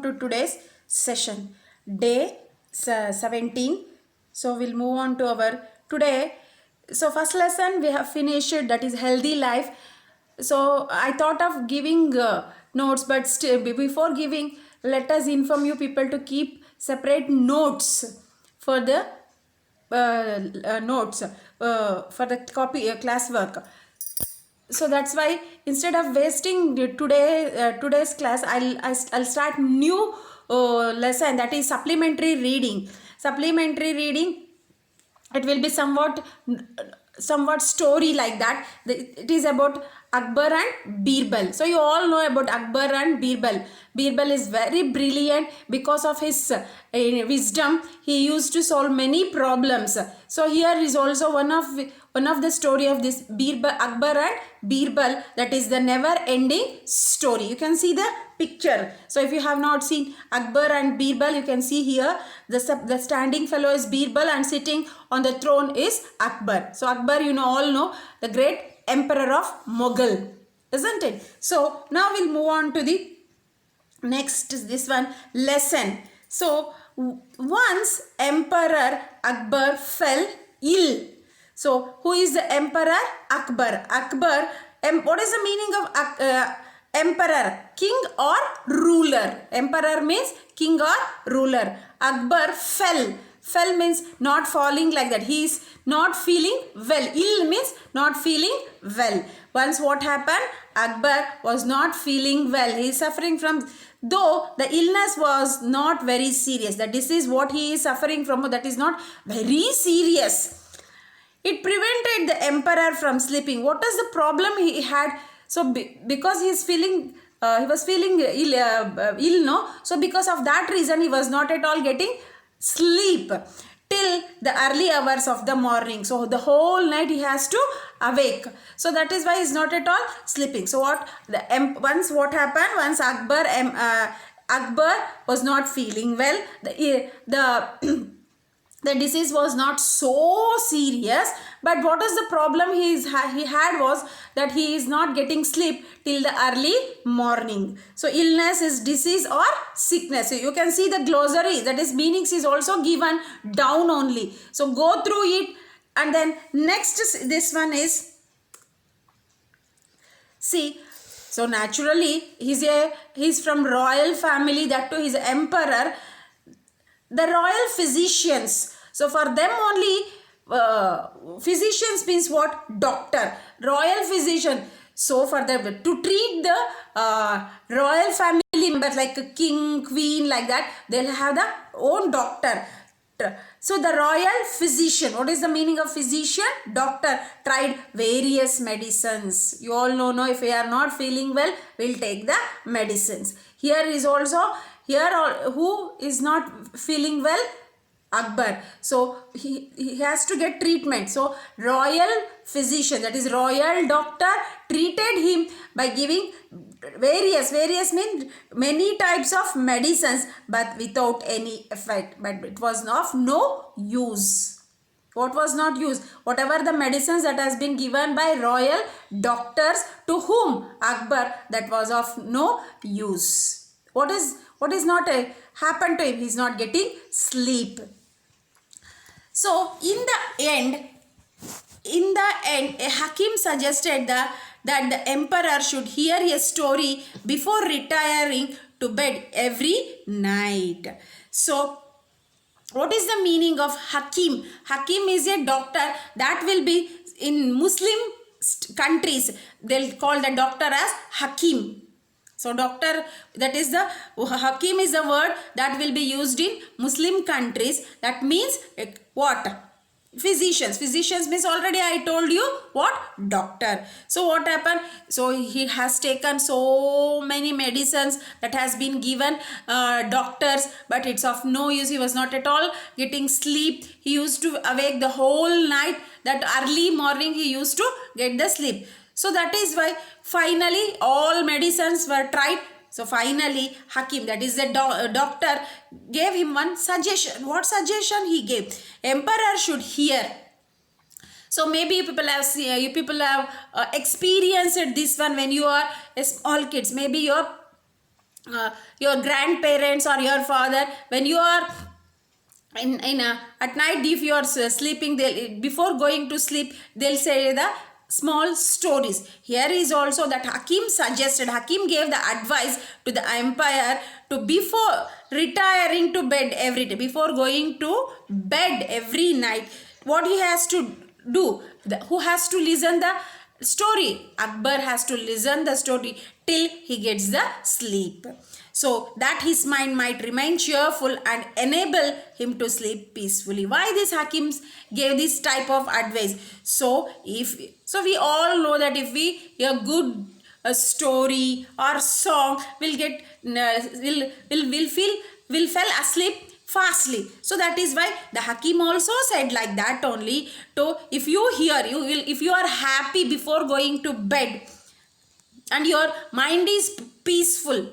to today's session, day 17. So we'll move on to our today. So first lesson we have finished, that is healthy life. So I thought of giving notes, but still before giving, let us inform you people to keep separate notes for the notes for the copy classwork. So that's why instead of wasting today's class, I'll start new lesson, that is supplementary reading. Supplementary reading, it will be somewhat story like that. It is about Akbar and Birbal. So you all know about Akbar and Birbal. Birbal is very brilliant because of his wisdom. He used to solve many problems. So here is also one of the story of this Akbar and Birbal, that is the never ending story. You can see the picture. So if you have not seen Akbar and Birbal, you can see here the standing fellow is Birbal and sitting on the throne is Akbar. So Akbar, all know, the great emperor of Mughal, isn't it? So now we'll move on to the next, this one lesson. So once Emperor Akbar fell ill. So who is the Emperor? Akbar. Akbar, what is the meaning of emperor? King or ruler. Emperor means king or ruler. Akbar fell. Fell means not falling like that. He is not feeling well. Ill means not feeling well. Once what happened? Akbar was not feeling well. He is suffering from, though the illness was not very serious. The disease what he is suffering from, that is not very serious. It prevented the emperor from sleeping. What is the problem he had? So because he is feeling he was feeling ill, no? So because of that reason, he was not at all getting sleep till the early hours of the morning. So the whole night he has to awake. So that is why he is not at all sleeping. So once what happened? Once Akbar was not feeling well, the disease was not so serious, but what is the problem he had was that he is not getting sleep till the early morning. So illness is disease or sickness. So you can see the glossary, that is meanings is also given down only. So go through it, and then next this one is, see, so naturally he's from royal family, that too he's emperor. The royal physicians, so for them only, physicians means what? Doctor. Royal physician. So for them to treat the royal family members like a king, queen, like that, they'll have their own doctor. So the royal physician, what is the meaning of physician? Doctor. Tried various medicines. You all know, if we are not feeling well, we'll take the medicines. Here is also, who is not feeling well? Akbar. So he has to get treatment. So royal physician, that is royal doctor, treated him by giving various mean many types of medicines, but without any effect. But it was of no use. What was not used? Whatever the medicines that has been given by royal doctors to whom? Akbar, that was of no use. What is not happened to him? He is not getting sleep. So in the end, a Hakim suggested that the emperor should hear a story before retiring to bed every night. So what is the meaning of Hakim? Hakim is a doctor. That will be in Muslim countries, they'll call the doctor as Hakim. So doctor, that is the Hakim is the word that will be used in Muslim countries. That means what? Physicians. Physicians means, already I told you what? Doctor. So what happened? So he has taken so many medicines that has been given doctors, but it's of no use. He was not at all getting sleep. He used to awake the whole night. That early morning he used to get the sleep. So that is why finally all medicines were tried. So finally Hakim, that is the doctor, gave him one suggestion. What suggestion he gave? Emperor should hear. So maybe you people have experienced this one when you are small kids. Maybe your your grandparents or your father, when you are at night, if you are sleeping, they before going to sleep, they'll say the small stories. Here is also that Hakim gave the advice to the empire to, before retiring to bed every day, before going to bed every night, what he has to do, who has to listen the story? Akbar has to listen the story till he gets the sleep, so that his mind might remain cheerful and enable him to sleep peacefully. Why these Hakims gave this type of advice? So we all know that if we hear good a story or song, we'll get will fell asleep fastly. So that is why the Hakim also said like that only. So if you hear, if you are happy before going to bed and your mind is peaceful,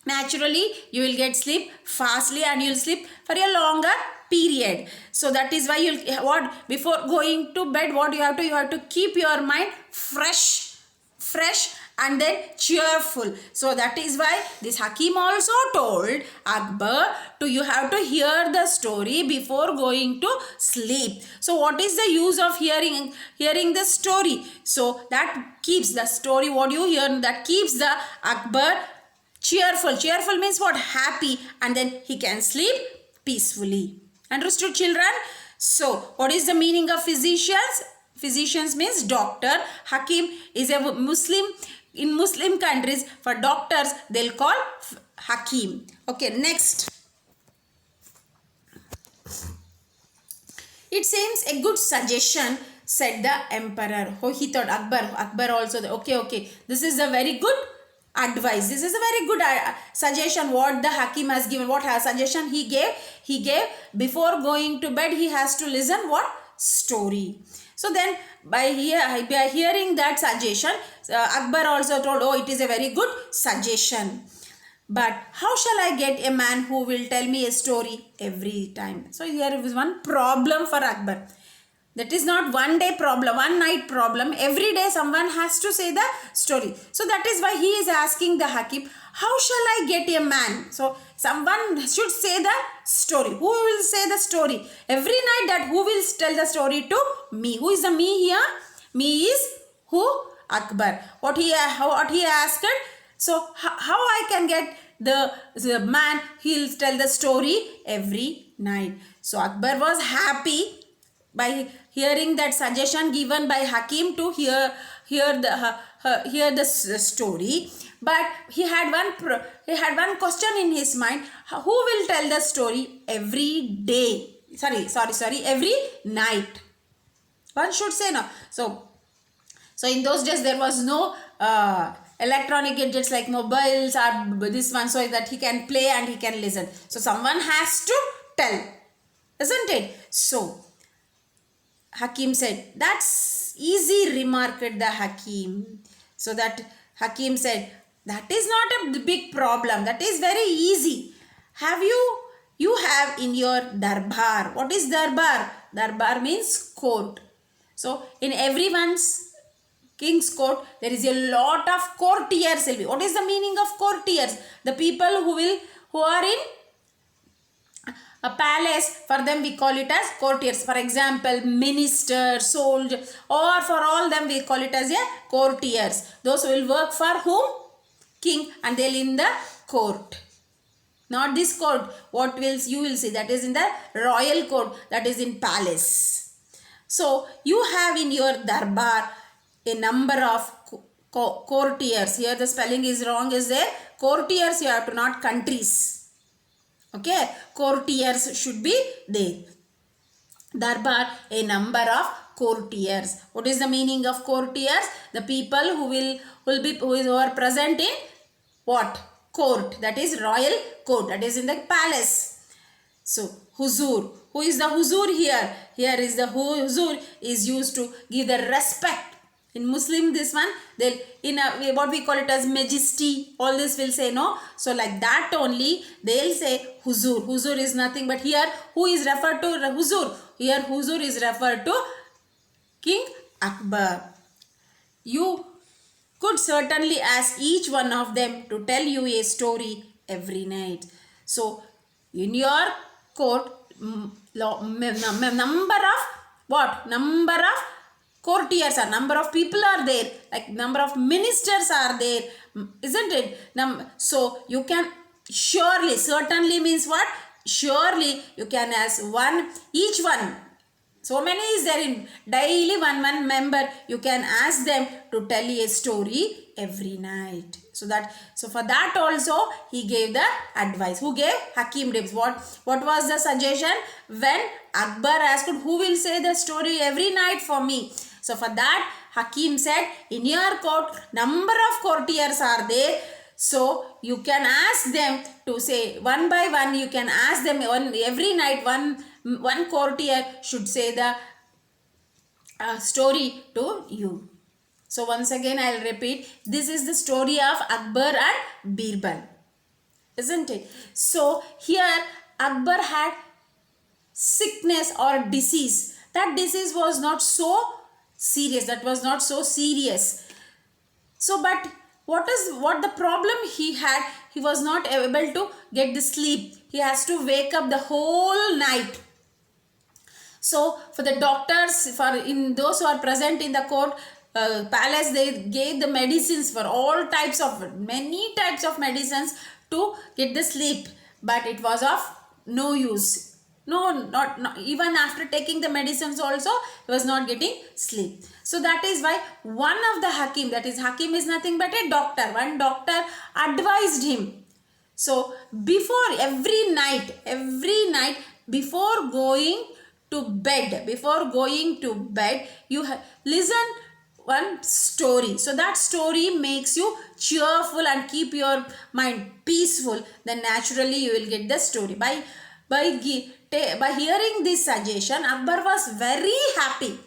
naturally you will get sleep fastly and you will sleep for a longer period. So that is why you'll, what, before going to bed, what you have to keep your mind fresh and then cheerful. So that is why this Hakim also told Akbar to, you have to hear the story before going to sleep. So what is the use of hearing the story? So that keeps the story, what you hear, that keeps the Akbar cheerful means what? Happy, and then he can sleep peacefully. Understood, children? So what is the meaning of physicians? Physicians means doctor. Hakim is a Muslim. In Muslim countries, for doctors they'll call Hakim. Okay, next. It seems a good suggestion, said the emperor. Oh, he thought Akbar also, okay, this is a very good advice. This is a very good suggestion what the Hakim has given. What suggestion he gave? He gave before going to bed, he has to listen what? Story. So then by hearing that suggestion, Akbar also told, oh, it is a very good suggestion. But how shall I get a man who will tell me a story every time? So here is one problem for Akbar. That is not one day problem, one night problem. Every day someone has to say the story. So that is why he is asking the Hakim, how shall I get a man? So someone should say the story. Who will say the story? Every night, that who will tell the story to me? Who is the me here? Me is who? Akbar. What he asked? So how I can get the man, he'll tell the story every night. So Akbar was happy by hearing that suggestion given by Hakim to hear the story. But he had one question in his mind: who will tell the story every day? Sorry, every night. One should say no. So in those days there was no electronic gadgets like mobiles or this one, so that he can play and he can listen. So someone has to tell, isn't it? So Hakim said, that's easy, remarked the Hakim. So that Hakim said, that is not a big problem. That is very easy. You have in your darbar. What is darbar? Darbar means court. So in everyone's king's court, there is a lot of courtiers. What is the meaning of courtiers? The people who are in a palace, for them we call it as courtiers. For example, minister, soldier, or for all them we call it as a courtiers. Those who will work for whom? King, and they'll in the court. Not this court. What you will see, that is in the royal court, that is in palace. So you have in your darbar a number of courtiers. Here the spelling is wrong, is there? Courtiers you have to, not countries. Okay, courtiers should be there. Darbar, a number of courtiers. What is the meaning of courtiers? The people who are present in what? Court. That is royal court. That is in the palace. So huzur. Who is the huzur here? Here is the huzur is used to give the respect. In Muslim, this one, they'll, in a, what we call it as majesty, all this will say no. So like that only, they'll say huzur. Huzur is nothing but here, who is referred to? Huzur. Here huzur is referred to King Akbar. You could certainly ask each one of them to tell you a story every night. So, in your court, number of what? Number of courtiers are, number of people are there, like number of ministers are there, isn't it? So, you can surely, certainly means what? Surely you can ask one, each one. So many is there in daily one member, you can ask them to tell a story every night. So for that also he gave the advice. Who gave? Hakim Dibs. What was the suggestion? When Akbar asked who will say the story every night for me. So for that Hakim said, in your court number of courtiers are there. So you can ask them to say one by one, you can ask them every night one courtier should say the story to you. So once again I will repeat, this is the story of Akbar and Birbal, isn't it? So here Akbar had sickness or disease. That disease was not so serious. That was not so serious. So but what the problem he had? He was not able to get the sleep. He has to wake up the whole night. So for the doctors, in those who are present in the court palace, they gave the medicines for many types of medicines to get the sleep, but it was of no use. Not even after taking the medicines also, he was not getting sleep. So that is why one of the Hakim, that is Hakim is nothing but a doctor. One doctor advised him. So before every night, before going to bed, you listen one story. So that story makes you cheerful and keep your mind peaceful. Then naturally you will get the story. By hearing this suggestion, Akbar was very happy.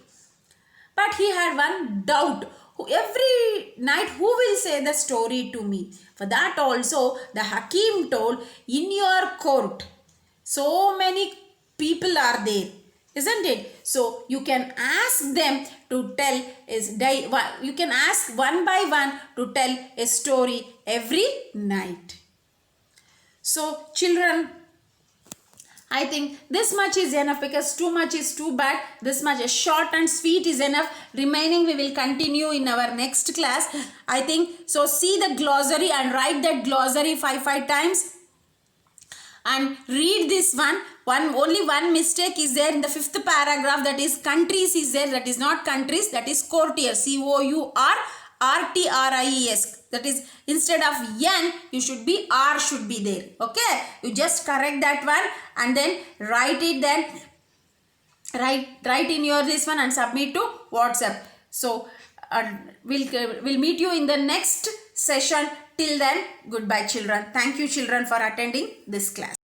But he had one doubt. Every night who will say the story to me? For that also the Hakim told, in your court so many people are there, isn't it? So you can ask them to tell, you can ask one by one to tell a story every night. So children, I think this much is enough, because too much is too bad. This much, short and sweet is enough. Remaining we will continue in our next class, I think. So see the glossary and write that glossary 5 times. And read this one. Only one mistake is there in the 5th paragraph, that is countries is there. That is not countries, that is courtiers. COURTRIES. That is, instead of N, you should be R should be there. Okay. You just correct that one and then write it. Then write in your this one and submit to WhatsApp. So we'll meet you in the next session. Till then, goodbye children. Thank you children for attending this class.